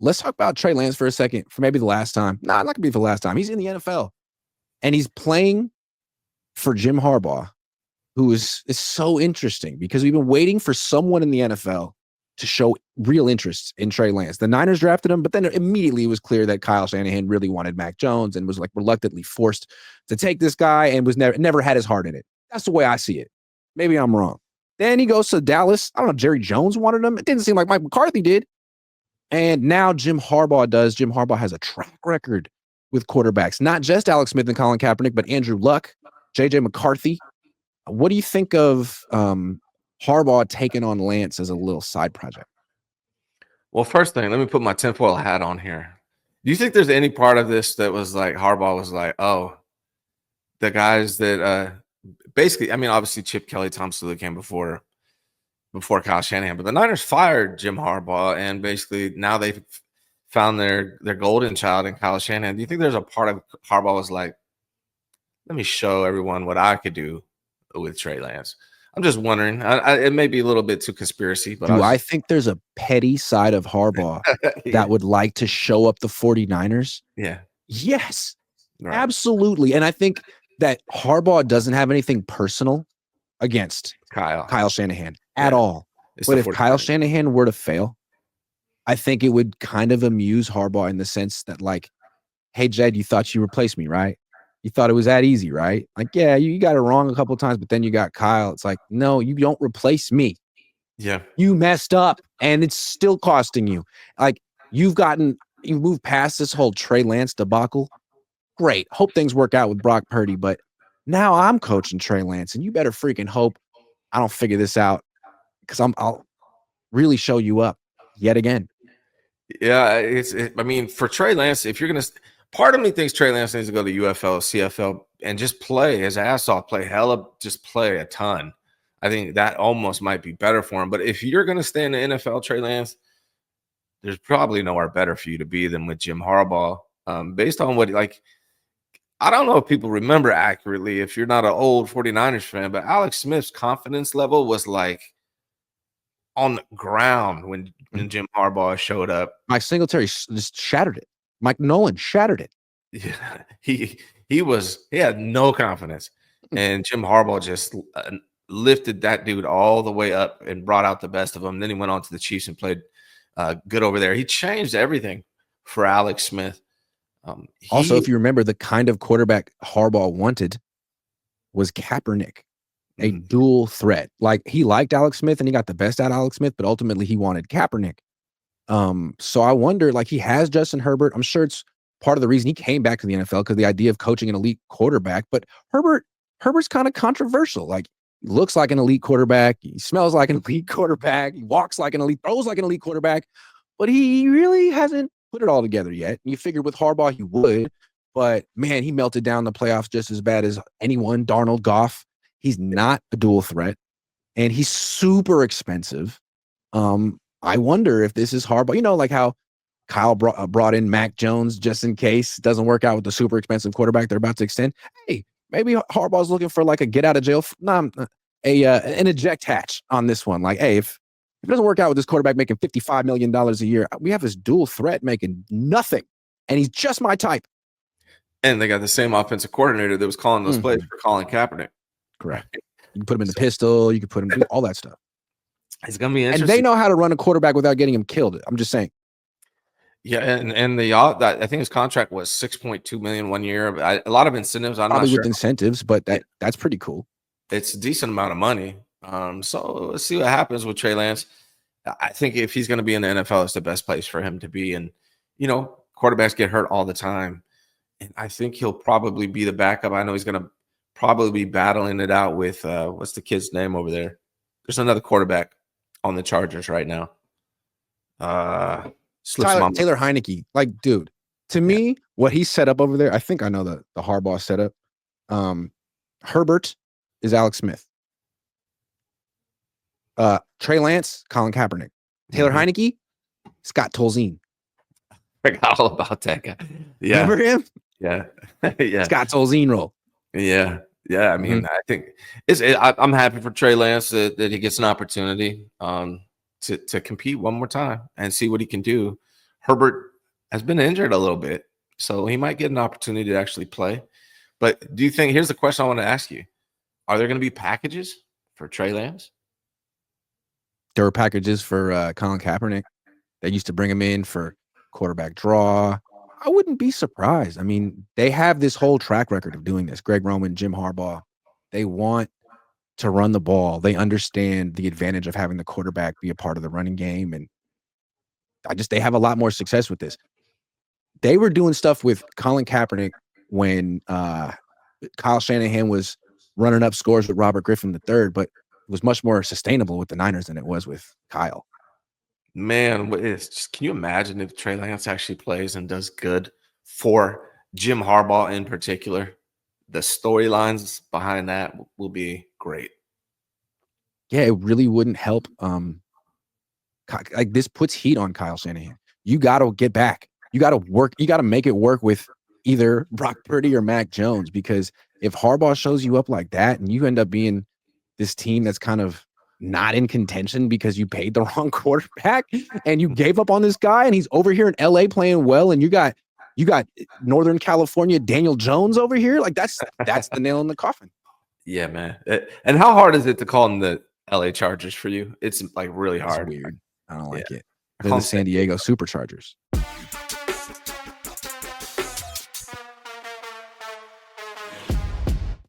let's talk about Trey Lance for a second, for maybe the last time. No, not going to be the last time. He's in the NFL, and he's playing for Jim Harbaugh, who is so interesting because we've been waiting for someone in the NFL to show real interest in Trey Lance. The Niners drafted him, but then immediately it was clear that Kyle Shanahan really wanted Mac Jones and was like reluctantly forced to take this guy and was never had his heart in it. That's the way I see it. Maybe I'm wrong. Then he goes to Dallas. I don't know if Jerry Jones wanted him. It didn't seem like Mike McCarthy did. And now Jim Harbaugh does. Jim Harbaugh has a track record with quarterbacks, not just Alex Smith and Colin Kaepernick, but Andrew Luck, J.J. McCarthy. What do you think of Harbaugh taking on Lance as a little side project? Well, first thing, let me put my tinfoil hat on here. Do you think there's any part of this that was like Harbaugh was like, oh, the guys that basically, I mean, obviously Chip Kelly, Tom Sula came before Kyle Shanahan, but the Niners fired Jim Harbaugh, and basically now they've found their golden child in Kyle Shanahan. Do you think there's a part of Harbaugh was like, let me show everyone what I could do with Trey Lance? I'm just wondering. It may be a little bit too conspiracy, but I think there's a petty side of Harbaugh that would like to show up the 49ers? Yeah. Yes, right. Absolutely. And I think that Harbaugh doesn't have anything personal against Kyle Shanahan at all. But if Kyle Shanahan were to fail, I think it would kind of amuse Harbaugh in the sense that, like, hey, Jed, you thought you replaced me, right? You thought it was that easy, right? Like, yeah, you got it wrong a couple of times, but then you got Kyle. It's like, no, you don't replace me. Yeah. You messed up, and it's still costing you. Like, you moved past this whole Trey Lance debacle. Great. Hope things work out with Brock Purdy, but now I'm coaching Trey Lance, and you better freaking hope I don't figure this out, because I'll really show you up yet again. Yeah, I mean, for Trey Lance, if you're going to – part of me thinks Trey Lance needs to go to UFL, CFL, and just play his ass off, just play a ton. I think that almost might be better for him. But if you're going to stay in the NFL, Trey Lance, there's probably nowhere better for you to be than with Jim Harbaugh. Based on what, like, I don't know if people remember accurately if you're not an old 49ers fan, but Alex Smith's confidence level was like on the ground when Jim Harbaugh showed up. Mike Singletary just shattered it. Mike Nolan shattered it. Yeah, he had no confidence, and Jim Harbaugh just lifted that dude all the way up and brought out the best of him. Then he went on to the Chiefs and played good over there. He changed everything for Alex Smith. Also, if you remember, the kind of quarterback Harbaugh wanted was Kaepernick, a dual threat. Like, he liked Alex Smith and he got the best out of Alex Smith, but ultimately he wanted Kaepernick. So I wonder, like, he has Justin Herbert. I'm sure it's part of the reason he came back to the NFL, because the idea of coaching an elite quarterback. But Herbert's kind of controversial. Like, he looks like an elite quarterback. He smells like an elite quarterback. He walks like an elite, throws like an elite quarterback. But he really hasn't put it all together yet. You figured with Harbaugh he would. But, man, he melted down the playoffs just as bad as anyone. Darnold, Goff. He's not a dual threat. And he's super expensive. I wonder if this is Harbaugh. You know, like how Kyle brought in Mac Jones just in case it doesn't work out with the super expensive quarterback they're about to extend. Hey, maybe Harbaugh's looking for like a get out of jail, an eject hatch on this one. Like, hey, if it doesn't work out with this quarterback making $55 million a year, we have this dual threat making nothing, and he's just my type. And they got the same offensive coordinator that was calling those plays for Colin Kaepernick. Correct. You can put him in the pistol. You can put him do all that stuff. It's going to be interesting. And they know how to run a quarterback without getting him killed. I'm just saying. Yeah, and I think his contract was $6.2 million 1 year. A lot of incentives. I'm probably not sure with incentives, but that's pretty cool. It's a decent amount of money. So let's see what happens with Trey Lance. I think if he's going to be in the NFL, it's the best place for him to be. And quarterbacks get hurt all the time, and I think he'll probably be the backup. I know he's going to probably be battling it out with what's the kid's name over there? There's another quarterback on the Chargers right now. Taylor Heineke. Like, dude, to me, what he set up over there, I think I know the Harbaugh setup. Herbert is Alex Smith. Trey Lance, Colin Kaepernick. Taylor Heineke, Scott Tolzien. Forgot all about that guy. Yeah. Remember him? Yeah. Yeah. Scott Tolzien role. Yeah. Yeah. I mean, I think I'm happy for Trey Lance that he gets an opportunity to compete one more time and see what he can do Herbert has been injured a little bit, so he might get an opportunity to actually play. But do you think, here's the question I want to ask you. Are there going to be packages for Trey Lance? There were packages for Colin Kaepernick. They used to bring him in for quarterback draw. I wouldn't be surprised. I mean, they have this whole track record of doing this. Greg Roman, Jim Harbaugh, they want to run the ball. They understand the advantage of having the quarterback be a part of the running game. And they have a lot more success with this. They were doing stuff with Colin Kaepernick when Kyle Shanahan was running up scores with Robert Griffin III, but it was much more sustainable with the Niners than it was with Kyle. Man, can you imagine if Trey Lance actually plays and does good for Jim Harbaugh in particular? The storylines behind that will be great. Yeah, it really wouldn't help. Like, this puts heat on Kyle Shanahan. You got to get back. You got to work. You got to make it work with either Brock Purdy or Mac Jones, because if Harbaugh shows you up like that and you end up being this team that's kind of not in contention because you paid the wrong quarterback and you gave up on this guy and he's over here in LA playing well, and you got Northern California Daniel Jones over here, like that's the nail in the coffin. Yeah, man. And how hard is it to call them the LA Chargers for you? It's like really hard. It's weird. I don't like it. They're the San Diego Superchargers.